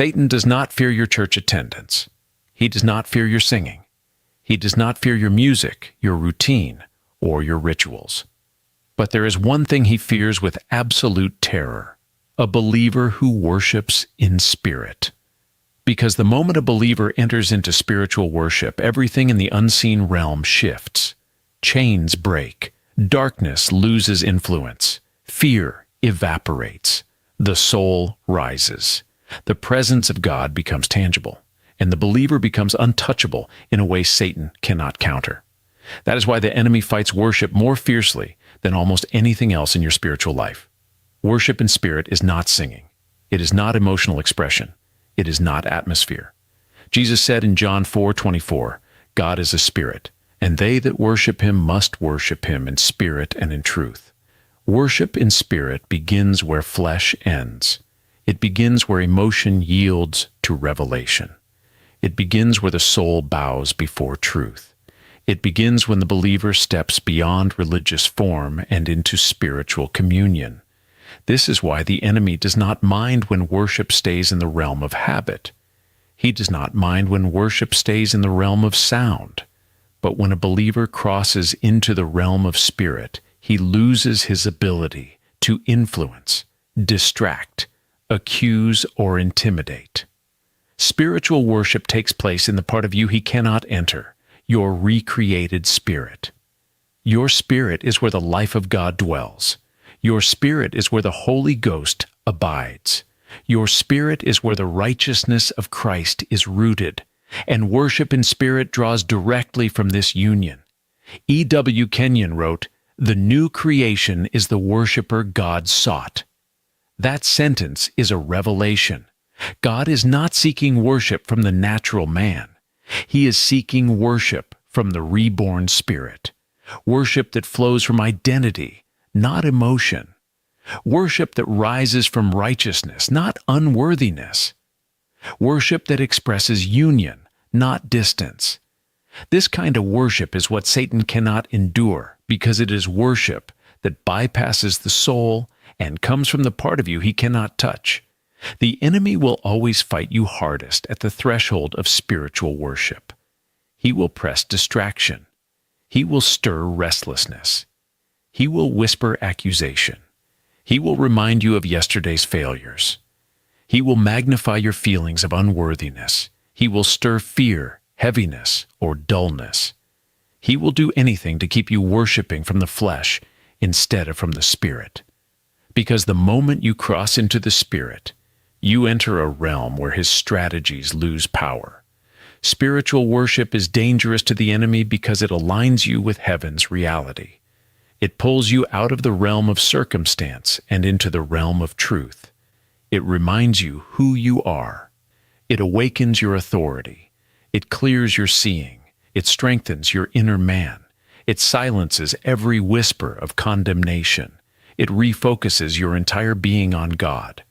Satan does not fear your church attendance. He does not fear your singing. He does not fear your music, your routine, or your rituals. But there is one thing he fears with absolute terror: a believer who worships in spirit. Because the moment a believer enters into spiritual worship, everything in the unseen realm shifts. Chains break. Darkness loses influence. Fear evaporates. The soul rises. The presence of God becomes tangible, and the believer becomes untouchable in a way Satan cannot counter. That is why the enemy fights worship more fiercely than almost anything else in your spiritual life. Worship in spirit is not singing. It is not emotional expression. It is not atmosphere. Jesus said in John 4:24, God is a spirit, and they that worship him must worship him in spirit and in truth. Worship in spirit begins where flesh ends. It begins where emotion yields to revelation. It begins where the soul bows before truth. It begins when the believer steps beyond religious form and into spiritual communion. This is why the enemy does not mind when worship stays in the realm of habit. He does not mind when worship stays in the realm of sound. But when a believer crosses into the realm of spirit, he loses his ability to influence, distract, accuse, or intimidate. Spiritual worship takes place in the part of you he cannot enter, your recreated spirit. Your spirit is where the life of God dwells. Your spirit is where the Holy Ghost abides. Your spirit is where the righteousness of Christ is rooted, and worship in spirit draws directly from this union. E.W. Kenyon wrote, "The new creation is the worshiper God sought." That sentence is a revelation. God is not seeking worship from the natural man. He is seeking worship from the reborn spirit. Worship that flows from identity, not emotion. Worship that rises from righteousness, not unworthiness. Worship that expresses union, not distance. This kind of worship is what Satan cannot endure, because it is worship that bypasses the soul and comes from the part of you he cannot touch. The enemy will always fight you hardest at the threshold of spiritual worship. He will press distraction. He will stir restlessness. He will whisper accusation. He will remind you of yesterday's failures. He will magnify your feelings of unworthiness. He will stir fear, heaviness, or dullness. He will do anything to keep you worshiping from the flesh instead of from the Spirit. Because the moment you cross into the Spirit, you enter a realm where his strategies lose power. Spiritual worship is dangerous to the enemy because it aligns you with heaven's reality. It pulls you out of the realm of circumstance and into the realm of truth. It reminds you who you are. It awakens your authority. It clears your seeing. It strengthens your inner man. It silences every whisper of condemnation. It refocuses your entire being on God.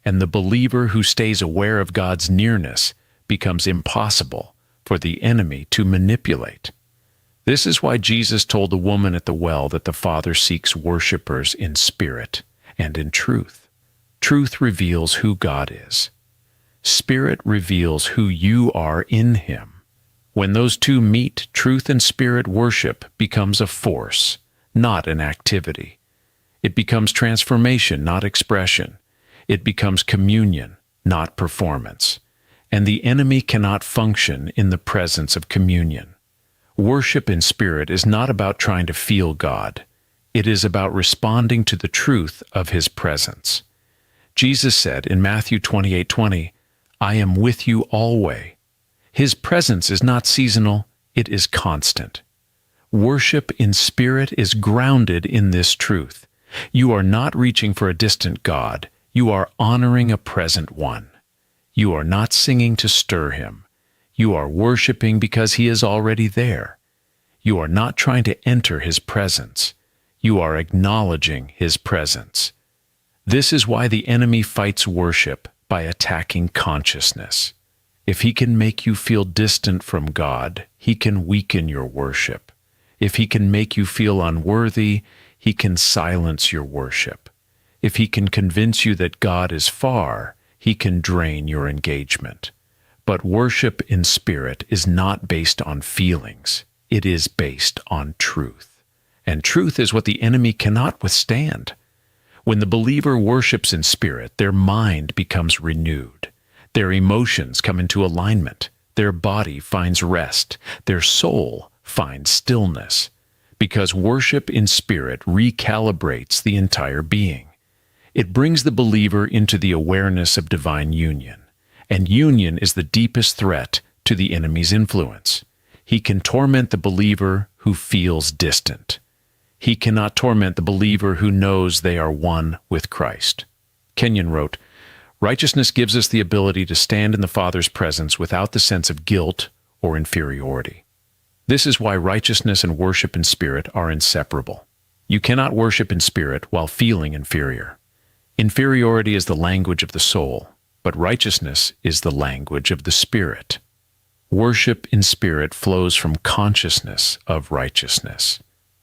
And the believer who stays aware of God's nearness becomes impossible for the enemy to manipulate. This is why Jesus told the woman at the well that the Father seeks worshipers in spirit and in truth. Truth reveals who God is. Spirit reveals who you are in him. When those two meet, truth and spirit worship becomes a force, not an activity. It becomes transformation, not expression. It becomes communion, not performance. And the enemy cannot function in the presence of communion. Worship in spirit is not about trying to feel God. It is about responding to the truth of his presence. Jesus said in Matthew 28:20, "I am with you always." His presence is not seasonal, it is constant. Worship in spirit is grounded in this truth. You are not reaching for a distant God. You are honoring a present one. You are not singing to stir him. You are worshiping because he is already there. You are not trying to enter his presence. You are acknowledging his presence. This is why the enemy fights worship by attacking consciousness. If he can make you feel distant from God, he can weaken your worship. If he can make you feel unworthy, he can silence your worship. If he can convince you that God is far, he can drain your engagement. But worship in spirit is not based on feelings. It is based on truth. And truth is what the enemy cannot withstand. When the believer worships in spirit, their mind becomes renewed. Their emotions come into alignment. Their body finds rest. Their soul finds stillness. Because worship in spirit recalibrates the entire being. It brings the believer into the awareness of divine union. And union is the deepest threat to the enemy's influence. He can torment the believer who feels distant. He cannot torment the believer who knows they are one with Christ. Kenyon wrote, "Righteousness gives us the ability to stand in the Father's presence without the sense of guilt or inferiority." This is why righteousness and worship in spirit are inseparable. You cannot worship in spirit while feeling inferior. Inferiority is the language of the soul, but righteousness is the language of the spirit. Worship in spirit flows from consciousness of righteousness.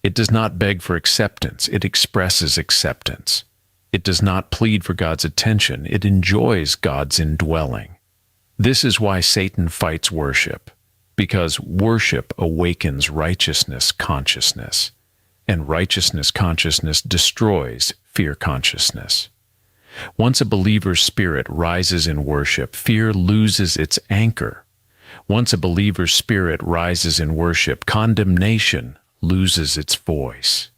It does not beg for acceptance, it expresses acceptance. It does not plead for God's attention, it enjoys God's indwelling. This is why Satan fights worship, because worship awakens righteousness consciousness, and righteousness consciousness destroys fear consciousness. Once a believer's spirit rises in worship, fear loses its anchor. Once a believer's spirit rises in worship, condemnation loses its voice.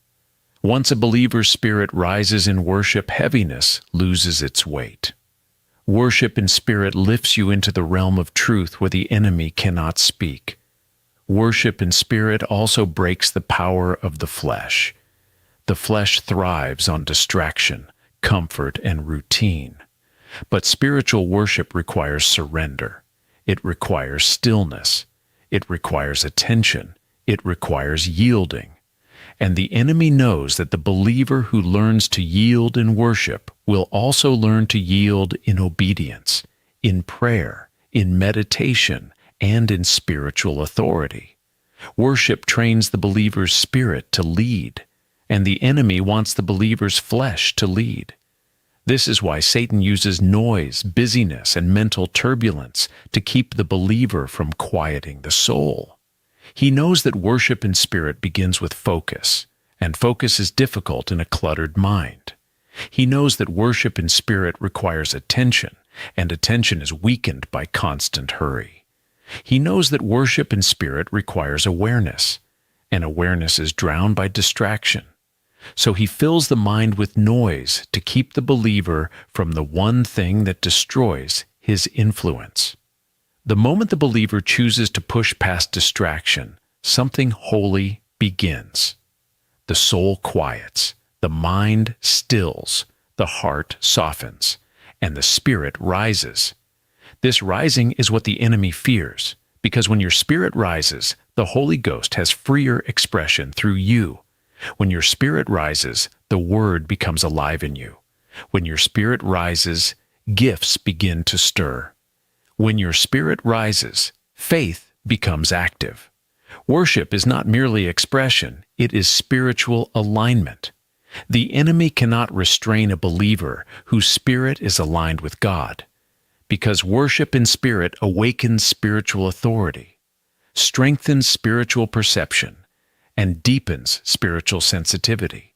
Once a believer's spirit rises in worship, heaviness loses its weight. Worship in spirit lifts you into the realm of truth where the enemy cannot speak. Worship in spirit also breaks the power of the flesh. The flesh thrives on distraction, comfort, and routine. But spiritual worship requires surrender. It requires stillness. It requires attention. It requires yielding. And the enemy knows that the believer who learns to yield in worship will also learn to yield in obedience, in prayer, in meditation, and in spiritual authority. Worship trains the believer's spirit to lead, and the enemy wants the believer's flesh to lead. This is why Satan uses noise, busyness, and mental turbulence to keep the believer from quieting the soul. He knows that worship in spirit begins with focus, and focus is difficult in a cluttered mind. He knows that worship in spirit requires attention, and attention is weakened by constant hurry. He knows that worship in spirit requires awareness, and awareness is drowned by distraction. So he fills the mind with noise to keep the believer from the one thing that destroys his influence. The moment the believer chooses to push past distraction, something holy begins. The soul quiets, the mind stills, the heart softens, and the spirit rises. This rising is what the enemy fears, because when your spirit rises, the Holy Ghost has freer expression through you. When your spirit rises, the Word becomes alive in you. When your spirit rises, gifts begin to stir. When your spirit rises, faith becomes active. Worship is not merely expression, it is spiritual alignment. The enemy cannot restrain a believer whose spirit is aligned with God, because worship in spirit awakens spiritual authority, strengthens spiritual perception, and deepens spiritual sensitivity.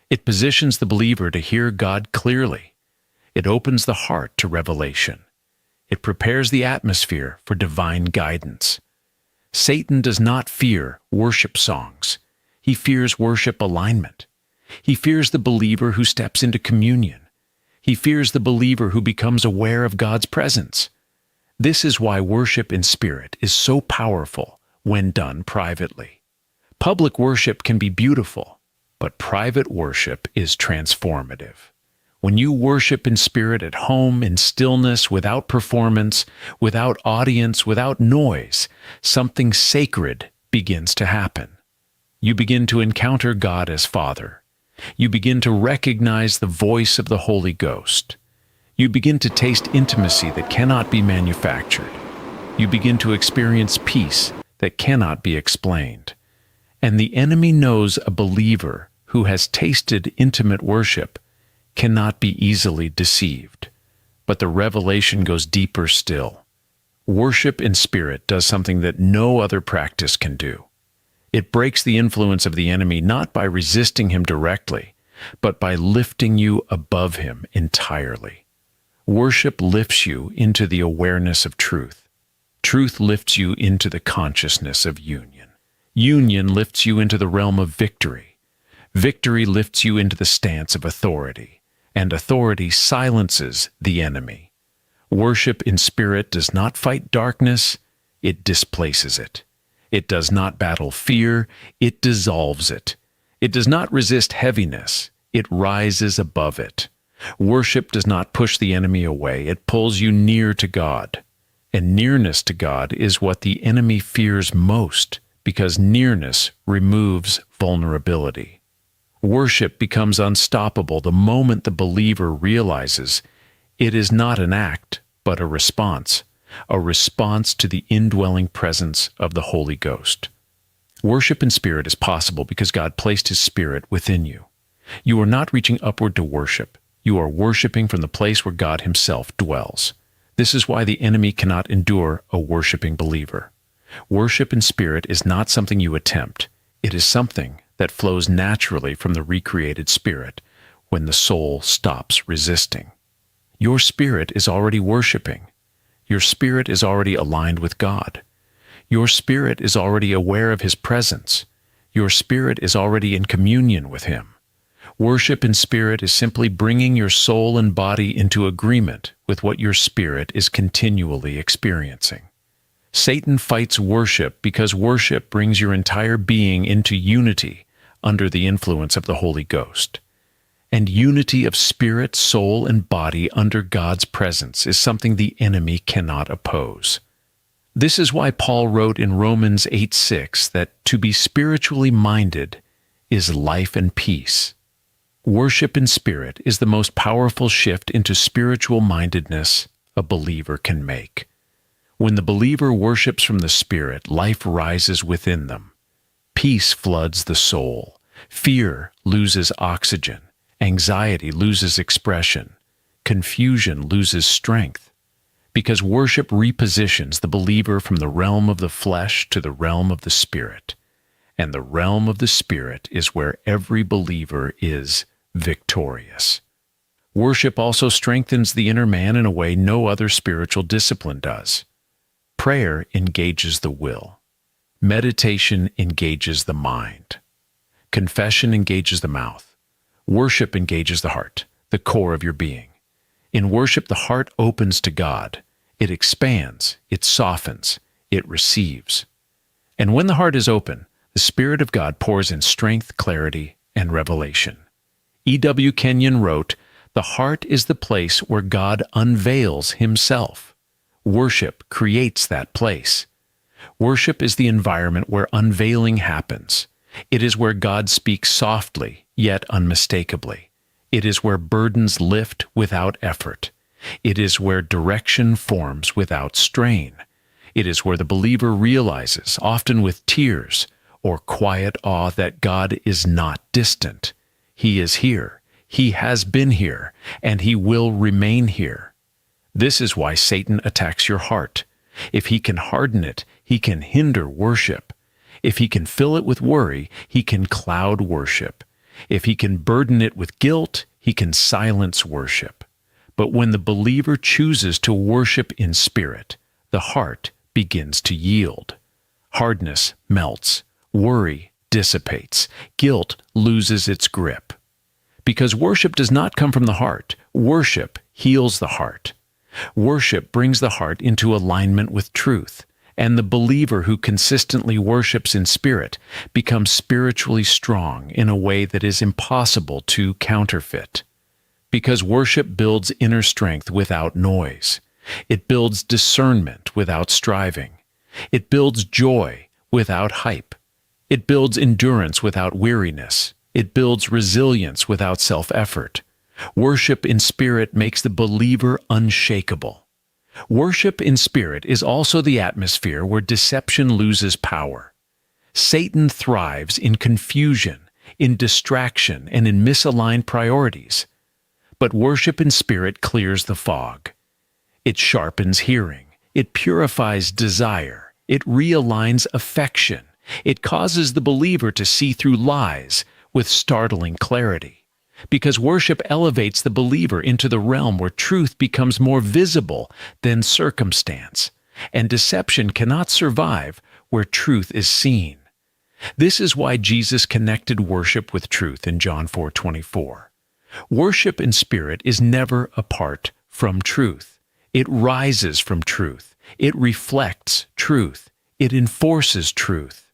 It positions the believer to hear God clearly. It opens the heart to revelation. It prepares the atmosphere for divine guidance. Satan does not fear worship songs. He fears worship alignment. He fears the believer who steps into communion. He fears the believer who becomes aware of God's presence. This is why worship in spirit is so powerful when done privately. Public worship can be beautiful, but private worship is transformative. When you worship in spirit at home, in stillness, without performance, without audience, without noise, something sacred begins to happen. You begin to encounter God as Father. You begin to recognize the voice of the Holy Ghost. You begin to taste intimacy that cannot be manufactured. You begin to experience peace that cannot be explained. And the enemy knows a believer who has tasted intimate worship cannot be easily deceived. but the revelation goes deeper still. Worship in spirit does something that no other practice can do. It breaks the influence of the enemy not by resisting him directly, but by lifting you above him entirely. Worship lifts you into the awareness of truth. Truth lifts you into the consciousness of union. Union lifts you into the realm of victory. Victory lifts you into the stance of authority, and authority silences the enemy. Worship in spirit does not fight darkness, it displaces it. It does not battle fear, it dissolves it. It does not resist heaviness, it rises above it. Worship does not push the enemy away, it pulls you near to God. And nearness to God is what the enemy fears most, because nearness removes vulnerability. Worship becomes unstoppable the moment the believer realizes it is not an act, but a response to the indwelling presence of the Holy Ghost. Worship in spirit is possible because God placed His Spirit within you. You are not reaching upward to worship. You are worshiping from the place where God Himself dwells. This is why the enemy cannot endure a worshiping believer. Worship in spirit is not something you attempt. It is something that flows naturally from the recreated spirit when the soul stops resisting. Your spirit is already worshiping. Your spirit is already aligned with God. Your spirit is already aware of His presence. Your spirit is already in communion with Him. Worship in spirit is simply bringing your soul and body into agreement with what your spirit is continually experiencing. Satan fights worship because worship brings your entire being into unity under the influence of the Holy Ghost. And unity of spirit, soul, and body under God's presence is something the enemy cannot oppose. This is why Paul wrote in Romans 8:6 that to be spiritually minded is life and peace. Worship in spirit is the most powerful shift into spiritual mindedness a believer can make. When the believer worships from the Spirit, life rises within them. Peace floods the soul. Fear loses oxygen. Anxiety loses expression. Confusion loses strength. Because worship repositions the believer from the realm of the flesh to the realm of the Spirit. And the realm of the Spirit is where every believer is victorious. Worship also strengthens the inner man in a way no other spiritual discipline does. Prayer engages the will. Meditation engages the mind. Confession engages the mouth. Worship engages the heart, the core of your being. In worship, the heart opens to God. It expands, it softens, it receives. And when the heart is open, the Spirit of God pours in strength, clarity, and revelation. E.W. Kenyon wrote, "The heart is the place where God unveils Himself. Worship creates that place. Worship is the environment where unveiling happens. It is where God speaks softly, yet unmistakably. It is where burdens lift without effort. It is where direction forms without strain. It is where the believer realizes, often with tears or quiet awe, that God is not distant. He is here. He has been here, and He will remain here. This is why Satan attacks your heart. If he can harden it, he can hinder worship. If he can fill it with worry, he can cloud worship. If he can burden it with guilt, he can silence worship. But when the believer chooses to worship in spirit, the heart begins to yield. Hardness melts. Worry dissipates. Guilt loses its grip. Because worship does not come from the heart, worship heals the heart. Worship brings the heart into alignment with truth, and the believer who consistently worships in spirit becomes spiritually strong in a way that is impossible to counterfeit. Because worship builds inner strength without noise. It builds discernment without striving. It builds joy without hype. It builds endurance without weariness. It builds resilience without self-effort. Worship in spirit makes the believer unshakable. Worship in spirit is also the atmosphere where deception loses power. Satan thrives in confusion, in distraction, and in misaligned priorities. But worship in spirit clears the fog. It sharpens hearing. It purifies desire. It realigns affection. It causes the believer to see through lies with startling clarity. Because worship elevates the believer into the realm where truth becomes more visible than circumstance, and deception cannot survive where truth is seen. This is why Jesus connected worship with truth in John 4:24. Worship in spirit is never apart from truth. It rises from truth. It reflects truth. It enforces truth.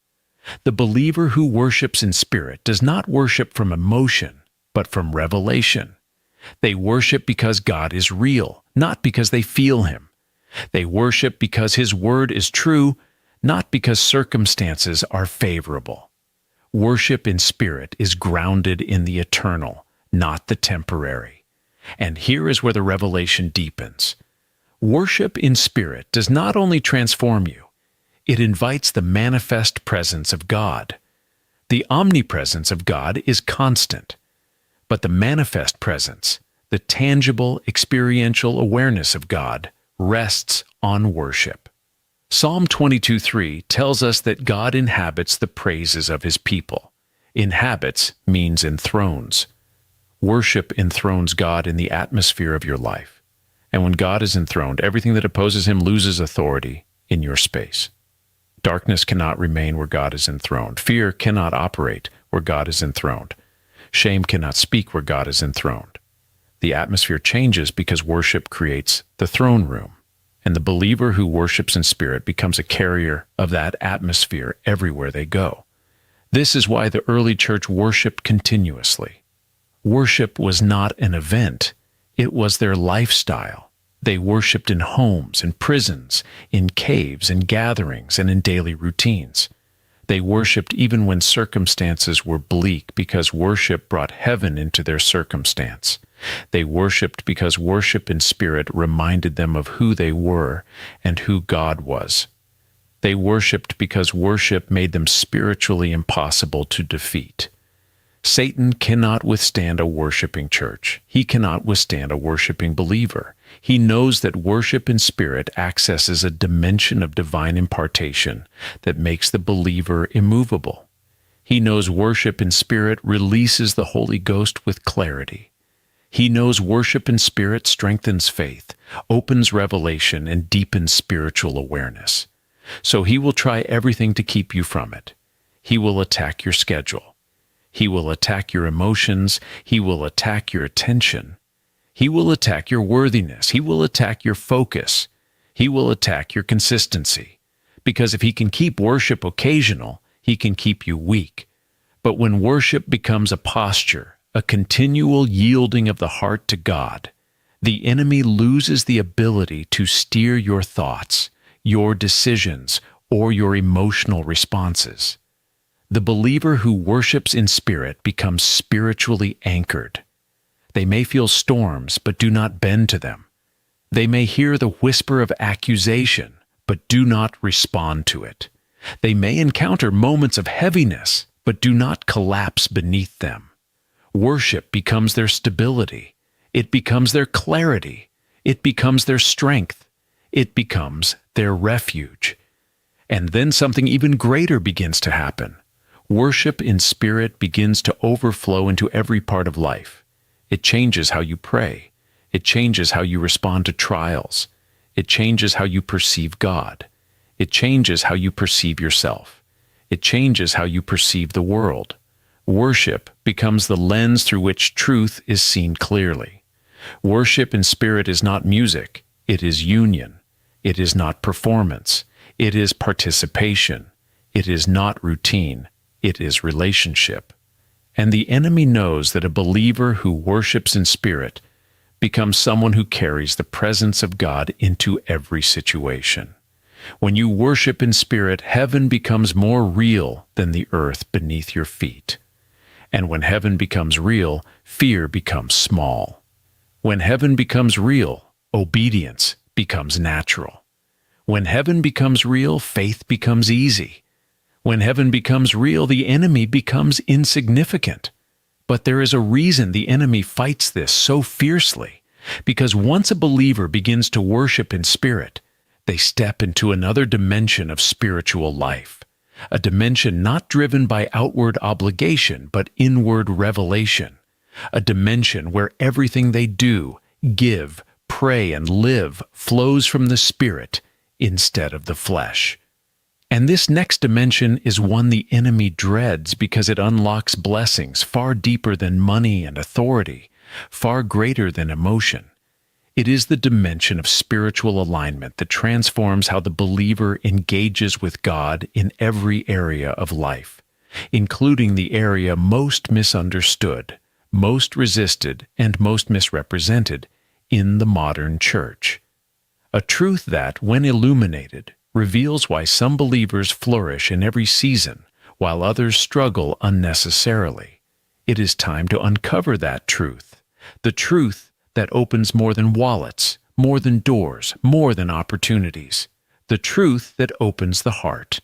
The believer who worships in spirit does not worship from emotion, but from revelation. They worship because God is real, not because they feel Him. They worship because His word is true, not because circumstances are favorable. Worship in spirit is grounded in the eternal, not the temporary. And here is where the revelation deepens. Worship in spirit does not only transform you, it invites the manifest presence of God. The omnipresence of God is constant, but the manifest presence, the tangible, experiential awareness of God, rests on worship. Psalm 22:3 tells us that God inhabits the praises of His people. Inhabits means enthrones. Worship enthrones God in the atmosphere of your life. And when God is enthroned, everything that opposes Him loses authority in your space. Darkness cannot remain where God is enthroned. Fear cannot operate where God is enthroned. Shame cannot speak where God is enthroned. The atmosphere changes because worship creates the throne room, and the believer who worships in spirit becomes a carrier of that atmosphere everywhere they go. This is why the early church worshiped continuously. Worship was not an event, it was their lifestyle. They worshipped in homes, in prisons, in caves, in gatherings, and in daily routines. They worshipped even when circumstances were bleak because worship brought heaven into their circumstance. They worshipped because worship in spirit reminded them of who they were and who God was. They worshipped because worship made them spiritually impossible to defeat. Satan cannot withstand a worshiping church. He cannot withstand a worshiping believer. He knows that worship in spirit accesses a dimension of divine impartation that makes the believer immovable. He knows worship in spirit releases the Holy Ghost with clarity. He knows worship in spirit strengthens faith, opens revelation, and deepens spiritual awareness. So he will try everything to keep you from it. He will attack your schedule. He will attack your emotions. He will attack your attention. He will attack your worthiness. He will attack your focus. He will attack your consistency. Because if he can keep worship occasional, he can keep you weak. But when worship becomes a posture, a continual yielding of the heart to God, the enemy loses the ability to steer your thoughts, your decisions, or your emotional responses. The believer who worships in spirit becomes spiritually anchored. They may feel storms, but do not bend to them. They may hear the whisper of accusation, but do not respond to it. They may encounter moments of heaviness, but do not collapse beneath them. Worship becomes their stability. It becomes their clarity. It becomes their strength. It becomes their refuge. And then something even greater begins to happen. Worship in spirit begins to overflow into every part of life. It changes how you pray. It changes how you respond to trials. It changes how you perceive God. It changes how you perceive yourself. It changes how you perceive the world. Worship becomes the lens through which truth is seen clearly. Worship in spirit is not music. It is union. It is not performance. It is participation. It is not routine. It is relationship. And the enemy knows that a believer who worships in spirit becomes someone who carries the presence of God into every situation. When you worship in spirit, heaven becomes more real than the earth beneath your feet. And when heaven becomes real, fear becomes small. When heaven becomes real, obedience becomes natural. When heaven becomes real, faith becomes easy. When heaven becomes real, the enemy becomes insignificant. But there is a reason the enemy fights this so fiercely, Because once a believer begins to worship in spirit, they step into another dimension of spiritual life, a dimension not driven by outward obligation but inward revelation, a dimension where everything they do, give, pray, and live flows from the Spirit instead of the flesh. And this next dimension is one the enemy dreads because it unlocks blessings far deeper than money and authority, far greater than emotion. It is the dimension of spiritual alignment that transforms how the believer engages with God in every area of life, including the area most misunderstood, most resisted, and most misrepresented in the modern church. A truth that, when illuminated, reveals why some believers flourish in every season while others struggle unnecessarily. It is time to uncover that truth, the truth that opens more than wallets, more than doors, more than opportunities, the truth that opens the heart.